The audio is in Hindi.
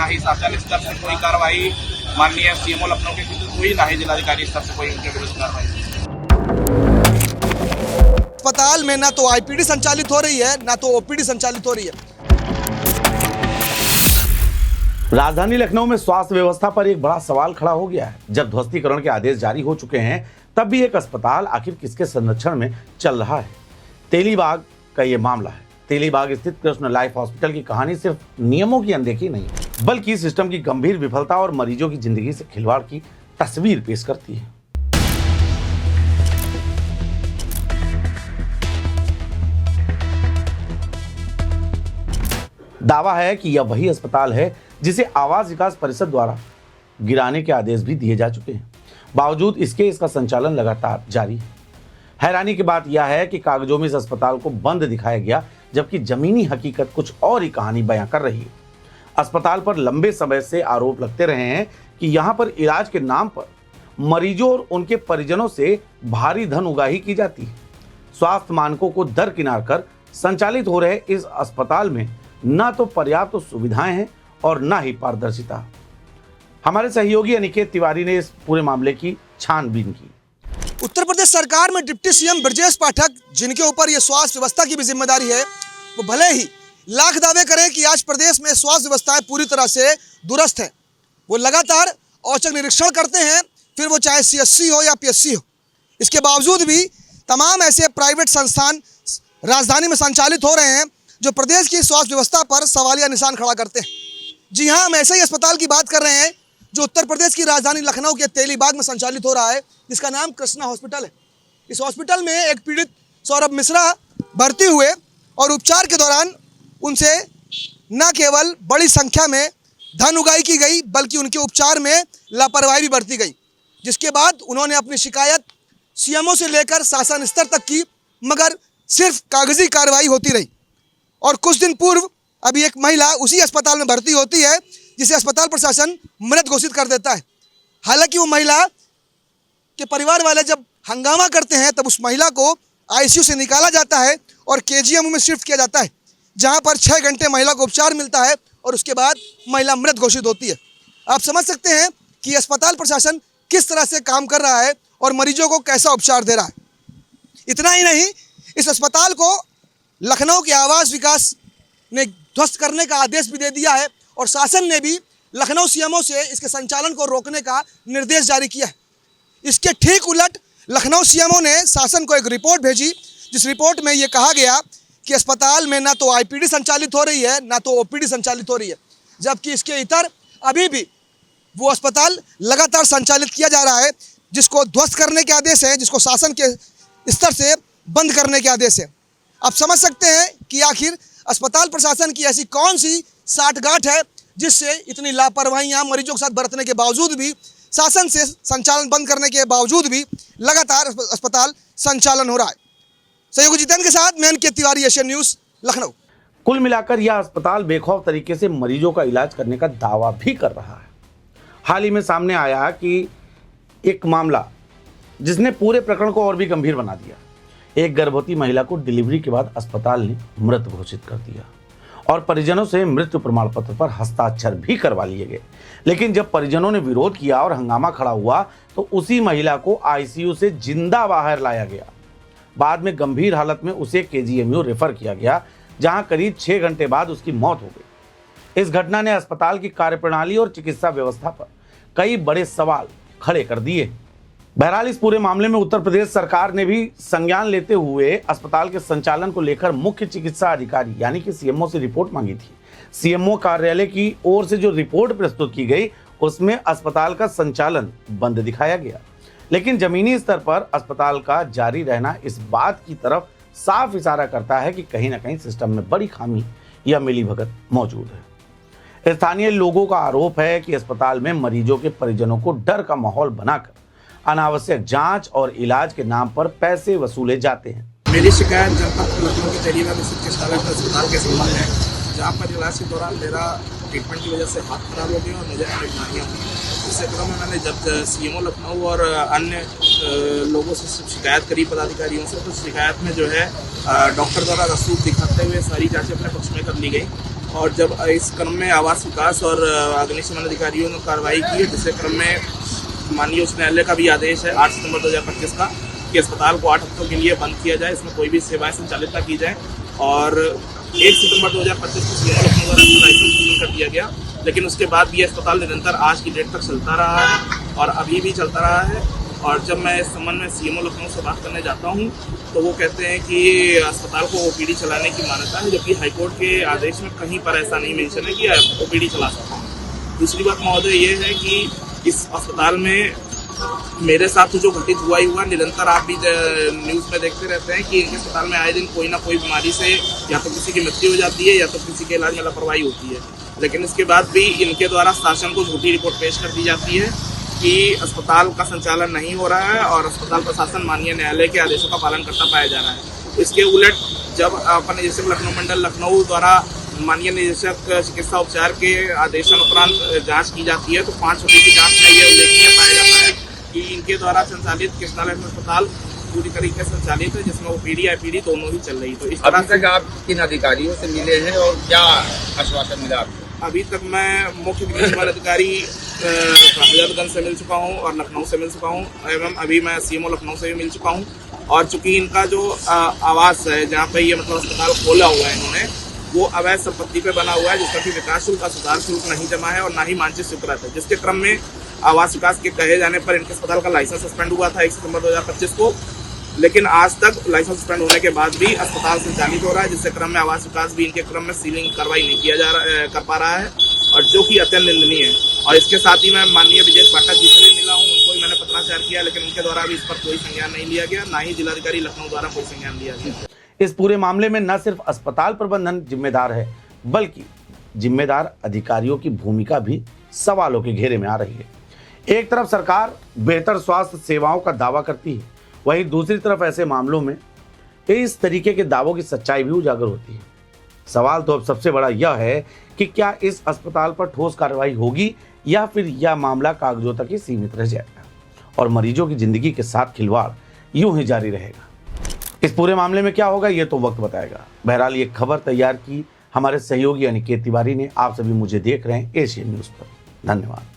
ना ही शासन स्तर से कोई कार्रवाई, माननीय सीएमओ लखनऊ के विरुद्ध हुई, ना ही जिलाधिकारी स्तर से कोई उनके विरुद्ध कार्रवाई। अस्पताल में ना तो आईपीडी संचालित हो रही है, ना तो ओपीडी संचालित हो रही है। राजधानी लखनऊ में स्वास्थ्य व्यवस्था पर एक बड़ा सवाल खड़ा हो गया है। जब ध्वस्तीकरण के आदेश जारी हो चुके हैं, तब भी एक अस्पताल आखिर किसके संरक्षण में चल रहा है? तेलीबाग का ये मामला है। तेलीबाग स्थित कृष्ण लाइफ हॉस्पिटल की कहानी सिर्फ नियमों की अनदेखी नहीं, बल्कि सिस्टम की गंभीर विफलता और मरीजों की जिंदगी से खिलवाड़ की तस्वीर पेश करती है। दावा है कि यह वही अस्पताल है जिसे आवास विकास परिषद द्वारा गिराने के आदेश भी दिए जा चुके हैं। बावजूद इसके इसका संचालन लगातार जारी है। हैरानी की बात यह है कि कागजों में इस अस्पताल को बंद दिखाया गया, जबकि जमीनी हकीकत कुछ और ही कहानी बयां कर रही है। अस्पताल पर लंबे समय से आरोप लगते रहे हैं कि यहां पर इलाज के नाम पर मरीजों और उनके परिजनों से भारी धन उगाही की जाती है। स्वास्थ्य मानकों को दरकिनार कर संचालित हो रहे इस अस्पताल में न तो पर्याप्त सुविधाएं हैं और न ही पारदर्शिता। हमारे सहयोगी अनिकेत तिवारी ने इस पूरे मामले की छानबीन की। उत्तर प्रदेश सरकार में डिप्टी सीएम ब्रजेश पाठक, जिनके ऊपर ये स्वास्थ्य व्यवस्था की भी जिम्मेदारी है, वो भले ही लाख दावे करें कि आज प्रदेश में स्वास्थ्य व्यवस्थाएं पूरी तरह से दुरुस्त है। वो लगातार औचक निरीक्षण करते हैं, फिर वो चाहे सीएससी हो या पीएससी हो। इसके बावजूद भी तमाम ऐसे प्राइवेट संस्थान राजधानी में संचालित हो रहे हैं जो प्रदेश की स्वास्थ्य व्यवस्था पर सवालिया निशान खड़ा करते हैं। जी हाँ, हम ऐसे ही अस्पताल की बात कर रहे हैं जो उत्तर प्रदेश की राजधानी लखनऊ के तेलीबाग में संचालित हो रहा है, जिसका नाम कृष्णा हॉस्पिटल है। इस हॉस्पिटल में एक पीड़ित सौरभ मिश्रा भर्ती हुए और उपचार के दौरान उनसे न केवल बड़ी संख्या में धन उगाही की गई, बल्कि उनके उपचार में लापरवाही भी बरती गई, जिसके बाद उन्होंने अपनी शिकायत सीएमओ से लेकर शासन स्तर तक की, मगर सिर्फ कागजी कार्रवाई होती रही। और कुछ दिन पूर्व अभी एक महिला उसी अस्पताल में भर्ती होती है, जिसे अस्पताल प्रशासन मृत घोषित कर देता है। हालांकि वो महिला के परिवार वाले जब हंगामा करते हैं, तब उस महिला को आईसीयू से निकाला जाता है और केजीएमयू में शिफ्ट किया जाता है, जहां पर 6 घंटे महिला को उपचार मिलता है और उसके बाद महिला मृत घोषित होती है। आप समझ सकते हैं कि अस्पताल प्रशासन किस तरह से काम कर रहा है और मरीजों को कैसा उपचार दे रहा है। इतना ही नहीं, इस अस्पताल को लखनऊ के आवास विकास ने ध्वस्त करने का आदेश भी दे दिया है और शासन ने भी लखनऊ सीएमओ से इसके संचालन को रोकने का निर्देश जारी किया है। इसके ठीक उलट लखनऊ सीएमओ ने शासन को एक रिपोर्ट भेजी, जिस रिपोर्ट में ये कहा गया कि अस्पताल में ना तो आईपीडी संचालित हो रही है, ना तो ओपीडी संचालित हो रही है, जबकि इसके इतर अभी भी वो अस्पताल लगातार संचालित किया जा रहा है, जिसको ध्वस्त करने के आदेश हैं, जिसको शासन के स्तर से बंद करने के आदेश है। आप समझ सकते हैं कि आखिर अस्पताल प्रशासन की ऐसी कौन सी साठगांठ है जिससे इतनी लापरवाहियां मरीजों के साथ बरतने के बावजूद भी, शासन से संचालन बंद करने के बावजूद भी लगातार अस्पताल संचालन हो रहा है। सहयोगी जितेंद्र के साथ मैं अनिकेत तिवारी, एशियन न्यूज़, लखनऊ। कुल मिलाकर यह अस्पताल बेखौफ तरीके से मरीजों का इलाज करने का दावा भी कर रहा है। हाल ही में सामने आया कि एक मामला जिसने पूरे प्रकरण को और भी गंभीर बना दिया। एक गर्भवती महिला को डिलीवरी के बाद अस्पताल ने मृत घोषित कर दिया और परिजनों से मृत्यु प्रमाण पत्र पर हस्ताक्षर भी करवा लिए गए। लेकिन जब परिजनों ने विरोध किया और हंगामा खड़ा हुआ, तो उसी महिला को आईसीयू से जिंदा बाहर लाया गया। बाद में गंभीर हालत में उसे केजीएमयू रेफर किया गया, जहां करीब 6 घंटे बाद उसकी मौत हो गई। इस घटना ने अस्पताल की कार्यप्रणाली और चिकित्सा व्यवस्था पर कई बड़े सवाल खड़े कर दिए। बहरहाल इस पूरे मामले में उत्तर प्रदेश सरकार ने भी संज्ञान लेते हुए अस्पताल के संचालन को लेकर मुख्य चिकित्सा अधिकारी यानी कि सीएमओ से रिपोर्ट मांगी थी। सीएमओ कार्यालय की ओर से जो रिपोर्ट प्रस्तुत की गई, उसमें अस्पताल का संचालन बंद दिखाया गया, लेकिन जमीनी स्तर पर अस्पताल का जारी रहना इस बात की तरफ साफ इशारा करता है कि कहीं ना कहीं सिस्टम में बड़ी खामी या मिलीभगत मौजूद है। स्थानीय लोगों का आरोप है कि अस्पताल में मरीजों के परिजनों को डर का माहौल बनाकर अनावश्यक जांच और इलाज के नाम पर पैसे वसूले जाते हैं। मेरी शिकायत जनपद लखनऊ के तेलीबाग स्थित अस्पताल के संबंध है, जहाँ पर इलाज के दौरान मेरा ट्रीटमेंट की वजह से हाथ खराब हो गया और मुझे अन्य बीमारियाँ हुई। इससे क्रम में मैंने जब सीएमओ लखनऊ और अन्य लोगों से शिकायत करी, पदाधिकारियों से, तो शिकायत में जो है डॉक्टर द्वारा रसूख दिखाते हुए सारी जाँचें अपने पक्ष में कर ली गई और जब इस क्रम में आवास विकास और अग्निशमन अधिकारियों ने कार्रवाई की है, जिसके क्रम में माननीय उच्च न्यायालय का भी आदेश है 8 सितंबर 2025 का कि अस्पताल को 8 हफ्तों के लिए बंद किया जाए, इसमें कोई भी सेवाएं संचालित न की जाए। और 1 सितंबर 2025 को सीएमओ लखनऊ द्वारा लाइसेंस शुरू कर दिया गया, लेकिन उसके बाद भी अस्पताल निरंतर आज की डेट तक चलता रहा है और अभी भी चलता रहा है। और जब मैं इस संबंध में सीएमओ लखनऊ से बात करने जाता हूं तो वो कहते हैं कि अस्पताल को ओपीडी चलाने की मान्यता है, जबकि हाईकोर्ट के आदेश में कहीं पर ऐसा नहीं मेंशन है कि ओपीडी चला सकता हूँ। दूसरी बात महोदय ये है कि इस अस्पताल में मेरे साथ जो घटित हुआ ही हुआ, निरंतर आप भी न्यूज़ में देखते रहते हैं कि इनके अस्पताल में आए दिन कोई ना कोई बीमारी से या तो किसी की मृत्यु हो जाती है या तो किसी के इलाज में लापरवाही होती है। लेकिन इसके बाद भी इनके द्वारा शासन को झूठी रिपोर्ट पेश कर दी जाती है कि अस्पताल का संचालन नहीं हो रहा है और अस्पताल प्रशासन माननीय न्यायालय के आदेशों का पालन करता पाया जा रहा है। इसके उलट जब अपन निदेशक लखनऊ मंडल लखनऊ द्वारा माननीय निदेशक चिकित्सा उपचार के आदेशानुसार जांच की जाती है तो 5 की जांच में यह उल्लेखनीय पाया जाता है कि इनके द्वारा संचालित कृष्णा लैंड अस्पताल पूरी तरीके से संचालित है, जिसमें ओपीडी आईपीडी दोनों ही चल रही। तो इस तरह से आप किन अधिकारियों से मिले हैं और क्या आश्वासन मिला आपको? अभी तक मैं मुख्य अग्निशमन अधिकारी हजरतगंज से मिल चुका हूं और लखनऊ से मिल चुका हूं एवं अभी मैं सीएमओ लखनऊ से भी मिल चुका हूं। और चूंकि इनका जो आवास है जहां पे ये मतलब अस्पताल खोला हुआ है इन्होंने, वो अवैध संपत्ति पे बना हुआ है, जिसका कि विकास शुल्क का सुधार शुल्क नहीं जमा है और ना ही मानचित्र स्वीकृत है, जिसके क्रम में आवास विकास के कहे जाने पर इनके अस्पताल का लाइसेंस सस्पेंड हुआ था 1 सितंबर 2025 को। लेकिन आज तक लाइसेंस सस्पेंड होने के बाद भी अस्पताल संचालित हो रहा है, जिसके क्रम में आवास विकास भी इनके क्रम में सीलिंग कार्रवाई नहीं किया कर पा रहा है और जो कि अत्यंत निंदनीय है। और इसके साथ ही मैं माननीय ब्रजेश पाठक जी से भी मिला हूँ, उनको भी मैंने पत्राचार किया, लेकिन उनके द्वारा भी इस पर कोई संज्ञान नहीं लिया गया, ना ही जिलाधिकारी लखनऊ द्वारा कोई संज्ञान लिया गया। इस पूरे मामले में न सिर्फ अस्पताल प्रबंधन जिम्मेदार है, बल्कि जिम्मेदार अधिकारियों की भूमिका भी सवालों के घेरे में आ रही है। एक तरफ सरकार बेहतर स्वास्थ्य सेवाओं का दावा करती है, वहीं दूसरी तरफ ऐसे मामलों में इस तरीके के दावों की सच्चाई भी उजागर होती है। सवाल तो अब सबसे बड़ा यह है कि क्या इस अस्पताल पर ठोस कार्रवाई होगी या फिर यह मामला कागजों तक ही सीमित रह जाएगा और मरीजों की जिंदगी के साथ खिलवाड़ यूं ही जारी रहेगा। इस पूरे मामले में क्या होगा ये तो वक्त बताएगा। बहरहाल ये खबर तैयार की हमारे सहयोगी अनिकेत तिवारी ने। आप सभी मुझे देख रहे हैं एशियन न्यूज़ पर। धन्यवाद।